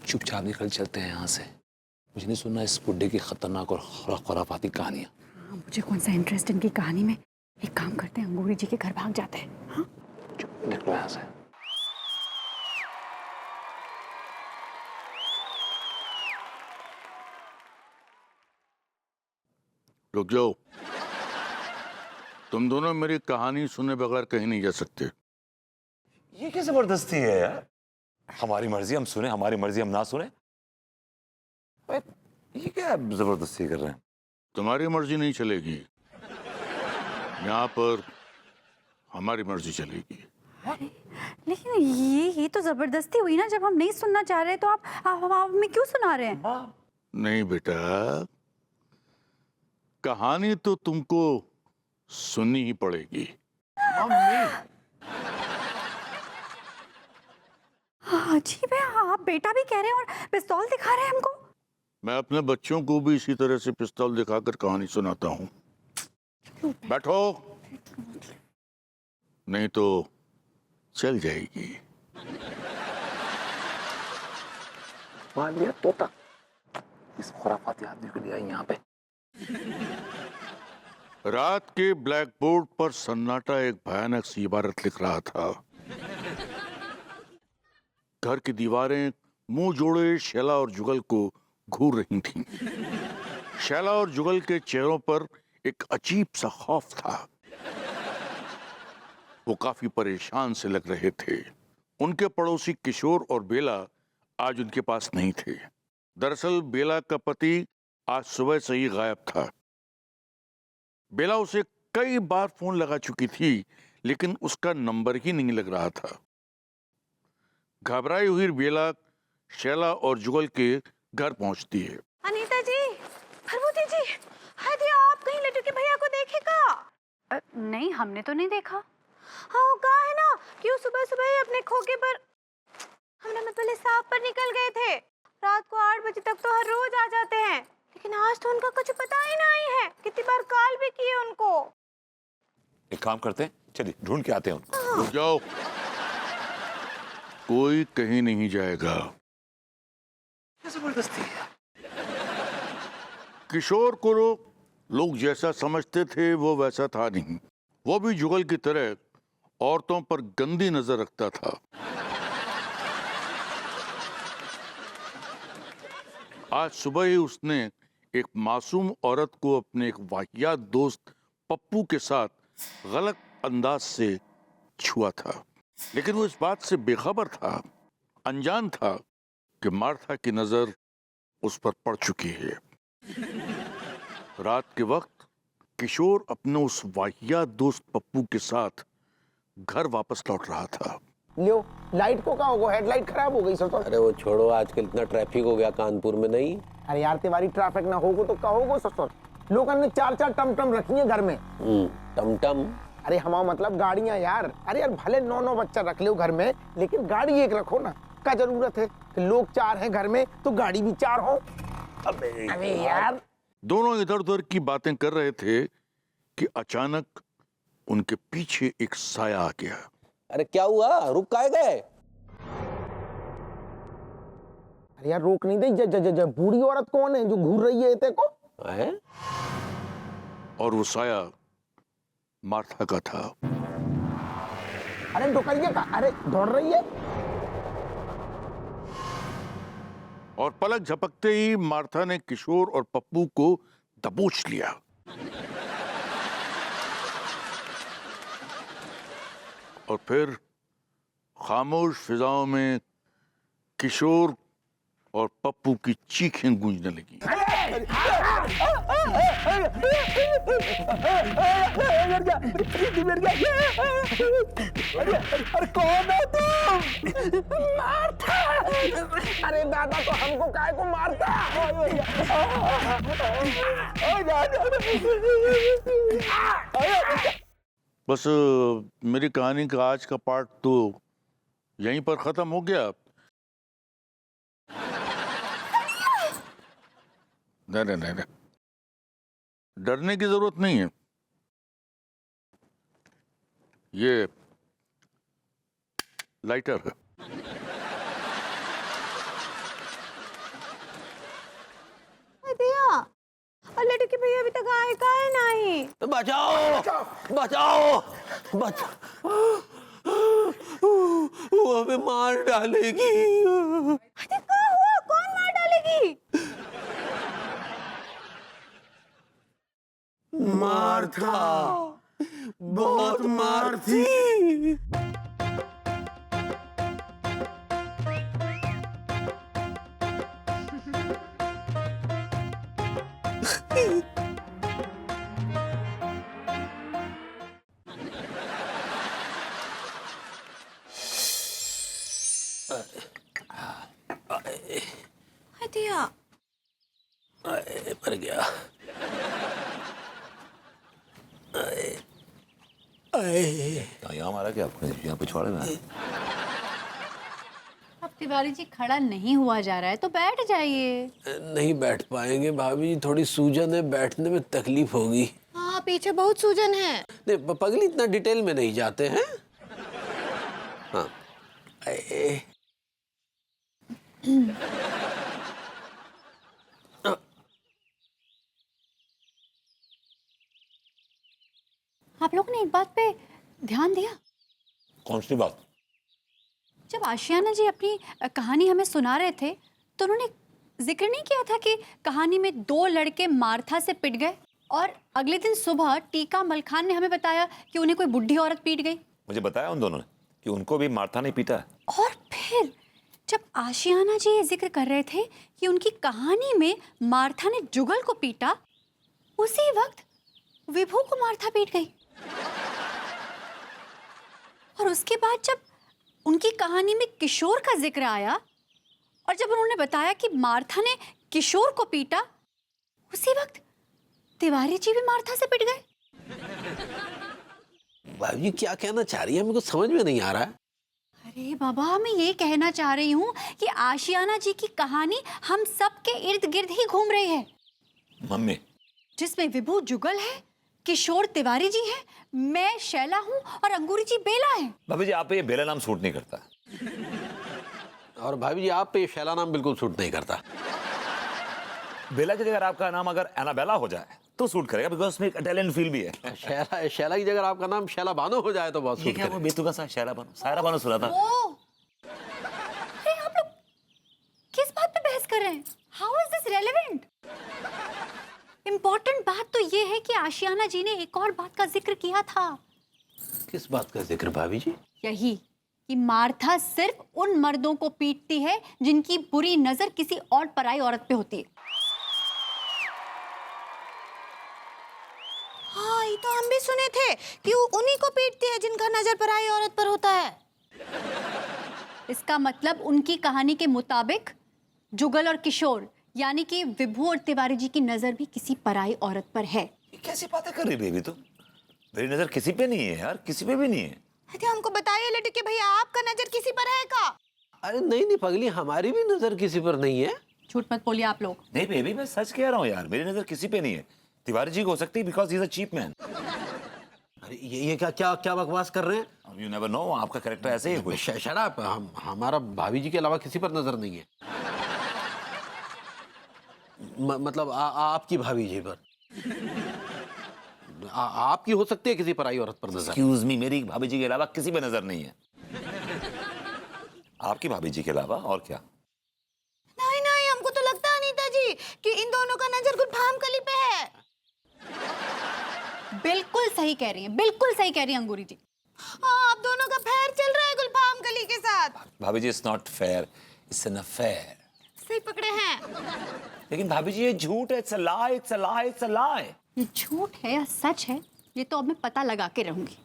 चुपचाप निकल चलते हैं यहाँ से। मुझे नहीं सुनना इस बुड्ढे की खतरनाक और खुराफाती कहानियाँ। हाँ, मुझे कौन सा इंटरेस्ट इनकी कहानी में। एक काम करते हैं, अंगूरी जी के घर भाग जाते हैं। हाँ, चुप निकलो यहाँ से। रुक जाओ, तुम दोनों मेरी कहानी सुने बगैर कहीं नहीं जा सकते। ये क्या जबरदस्ती है यार? हमारी मर्जी हम सुने, हमारी मर्जी हम ना सुने। ये क्या जबरदस्ती कर रहे हैं? तुम्हारी मर्जी नहीं चलेगी, यहाँ पर हमारी मर्जी चलेगी। लेकिन ये तो जबरदस्ती हुई ना। जब हम नहीं सुनना चाह रहे तो आप हमें क्यों सुना रहे हैं? नहीं बेटा, कहानी तो तुमको सुननी ही पड़ेगी। अजीब है, आप बेटा भी कह रहे हैं और पिस्तौल दिखा रहे हैं हमको। मैं अपने बच्चों को भी इसी तरह से पिस्तौल दिखाकर कहानी सुनाता हूँ। बैठो, नहीं तो चल जाएगी। मान लिया तोता इस खुराफाती आदमी को लिया यहाँ पे। रात के ब्लैक बोर्ड पर सन्नाटा एक भयानक सी इबारत लिख रहा था। घर की दीवारें मुंह जोड़े शैला और जुगल को घूर रही थीं। शैला और जुगल के चेहरों पर एक अजीब सा खौफ था। वो काफी परेशान से लग रहे थे। उनके पड़ोसी किशोर और बेला आज उनके पास नहीं थे। दरअसल बेला का पति आज सुबह से ही गायब था। बेला उसे कई बार फोन लगा चुकी थी, लेकिन उसका नंबर ही नहीं लग रहा था। घबराई हुई बेला शैला और जुगल के घर पहुंचती है। अनीता जी, हरभूति जी, यदि आप कहीं लड्डू के भैया को देखेगा? नहीं, हमने तो नहीं देखा। हाँ, वो कहा है ना कि वो सुबह सुबह ही अपने खोखे पर, हमने मतलब साफ पर निकल गए थे। रात को 8 बजे तक तो हर रोज आ जाते हैं, लेकिन आज तो उनका कुछ पता ही नहीं है। कितनी बार कॉल भी किए उनको। एक काम करते हैं, चलिए ढूंढ के आते हैं उनको। रुक जाओ, कोई कहीं नहीं जाएगा। क्या जबरदस्ती है? किशोर को लोग जैसा समझते थे वो वैसा था नहीं। वो भी जुगल की तरह औरतों पर गंदी नजर रखता था। आज सुबह ही उसने एक मासूम औरत को अपने एक वाहियात दोस्त पप्पू के साथ गलत अंदाज से छुआ था, लेकिन वो इस बात से बेखबर था, अनजान था कि मार्था की नजर उस पर पड़ चुकी है। रात के वक्त किशोर अपने उस वाहियात दोस्त पप्पू के साथ घर वापस लौट रहा था। लियो, लाइट को कहाँ होगा? हेडलाइट खराब हो गई सर। अरे वो छोड़ो, आजकल इतना ट्रैफिक हो गया कानपुर में। नहीं अरे यार, तिवारी ट्रैफिक ना होगो तो कहोगो ससुर। लोगों ने 4-4 टम-टम रखी है घर में। टम-टम? अरे हमारा मतलब गाड़ियां यार। अरे यार, भले 9-9 बच्चा रख लो घर में, लेकिन गाड़ी एक रखो ना। क्या जरूरत है कि लोग 4 हैं घर में तो गाड़ी भी 4 हो? अबे यार। दोनों इधर उधर की बातें कर रहे थे कि अचानक उनके पीछे एक साया आ गया। अरे क्या हुआ, रुक काहे गए? अरे यार, रोक नहीं दे। बूढ़ी औरत कौन है जो घूर रही है तेरे को? और वो साया मार्था का था। अरे डुकैया का, अरे दौड़ रही है। और पलक झपकते ही मार्था ने किशोर और पप्पू को दबोच लिया। और फिर खामोश फिजाओं में किशोर और पप्पू की चीखें गूंजने लगी। अरे कौन है तुम? मारता। अरे दादा, तो हमको काहे को मारता? बस मेरी कहानी का आज का पार्ट तो यहीं पर खत्म हो गया। नहीं, डरने की जरूरत नहीं है। ये लाइटर है। और लड़के भैया अभी तक आए का है नहीं। तो बचाओ बचाओ बचाओ, वो हमें मार डालेगी। अरे क्या हुआ, कौन मार डालेगी? मार था, बहुत मार थी। हदिया मर गया। यहाँ मारा क्या आपने? यहाँ पिछवाड़े में? अब तिवारी जी खड़ा नहीं हुआ जा रहा है तो बैठ जाइए। नहीं बैठ पाएंगे भाभी जी, थोड़ी सूजन है, बैठने में तकलीफ होगी। हाँ पीछे बहुत सूजन है। नहीं पगली इतना डिटेल में नहीं जाते हैं। हाँ आप लोगों ने एक बात पे ध्यान दिया? कौन सी बात? जब आशियाना जी अपनी कहानी हमें सुना रहे थे तो उन्होंने जिक्र नहीं किया था कि कहानी में 2 लड़के मार्था से पिट गए, और अगले दिन सुबह टीका मलखान ने हमें बताया कि उन्हें कोई बुढ़ी औरत पीट गई। मुझे बताया उन दोनों ने कि उनको भी मार्था ने पीटा है। और फिर जब आशियाना जी ये जिक्र कर रहे थे कि उनकी कहानी में मार्था ने जुगल को पीटा, उसी वक्त विभू को मार्था पीट गई। और उसके बाद जब उनकी कहानी में किशोर का जिक्र आया और जब उन्होंने बताया कि मार्था ने किशोर को पीटा, उसी वक्त तिवारी जी भी मार्था से पिट गए। भाभी जी क्या कहना चाह रही है, मेरे को समझ में नहीं आ रहा है। अरे बाबा, मैं ये कहना चाह रही हूँ कि आशियाना जी की कहानी हम सब के इर्द गिर्द ही घूम रही है, मम्मी जिसमें विभू जुगल है, किशोर तिवारी जी है, मैं शैला हूँ और अंगूरी जी बेला है। भाभी जी आप पे ये बेला नाम सूट नहीं करता। और भाभी जी आप पे ये शैला नाम बिल्कुल सूट नहीं करता। बेला की जगह आपका नाम अगर एनाबेला हो जाए तो सूट करेगा, बिकॉज उसमें एक इटालियन फील भी है। शैला की जगह आपका नाम शैला बानो हो जाए तो बहुत ये सूट क्या वो करेगा। बेतुका सा शैला बानो, सायरा बानो सुना था। अरे आप लोग किस बात पे बहस कर रहे हैं? How is this relevant? Important बात तो ये है कि आशियाना जी ने एक और बात का जिक्र किया था। किस बात का जिक्र भाभी जी? यही कि मार्था सिर्फ उन मर्दों को पीटती है जिनकी बुरी नजर किसी और पराई औरत पे होती है। हाँ, ये तो हम भी सुने थे कि वो उन्हीं को पीटती है जिनका नजर पराई औरत पर होता है। इसका मतलब उनकी कहानी के मुताबिक जुगल और किशोर यानी कि विभू और तिवारी जी की नजर भी किसी पराई औरत पर है। ये कैसी बातें कर रही बेबी तुम? मेरी नजर किसी पे नहीं है यार, किसी पे भी नहीं है। अरे हमको बताइए लटके भैया, आपका नजर किसी पर है का? अरे नहीं नहीं पगली, हमारी भी नजर किसी पर नहीं है। झूठ मत बोलिए आप लोग। नहीं बेबी, मैं सच कह रहा हूँ यार, मेरी नजर किसी पे नहीं है। तिवारी जी को हो सकती है because he is a cheap man. अरे ये क्या क्या क्या बकवास कर रहे हैं? यू नेवर नो, आपका कैरेक्टर ऐसे ही है कोई। शट अप, हमारा भाभी जी के अलावा किसी पर नजर नहीं है। मतलब आपकी भाभी जी पर आपकी हो सकती है किसी पराई औरत पर नजर। एक्सक्यूज मी, मेरी भाभी जी के अलावा किसी पे नजर नहीं है। आपकी भाभी जी के अलावा और क्या? नहीं नहीं, हमको तो लगता है अनीता जी कि इन दोनों का नजर गुलफाम कली पे है। बिल्कुल सही कह रही हैं, बिल्कुल सही कह रही हैं अंगूरी जी। हाँ, आप दोनों का फेयर चल रहा है गुलफाम कली के साथ। भाभी जी, it's not fair, it's an affair. सही पकड़े हैं। लेकिन भाभी जी ये झूठ है, it's a lie, it's a lie, it's a lie. ये झूठ है या सच है, ये तो अब मैं पता लगा के रहूंगी।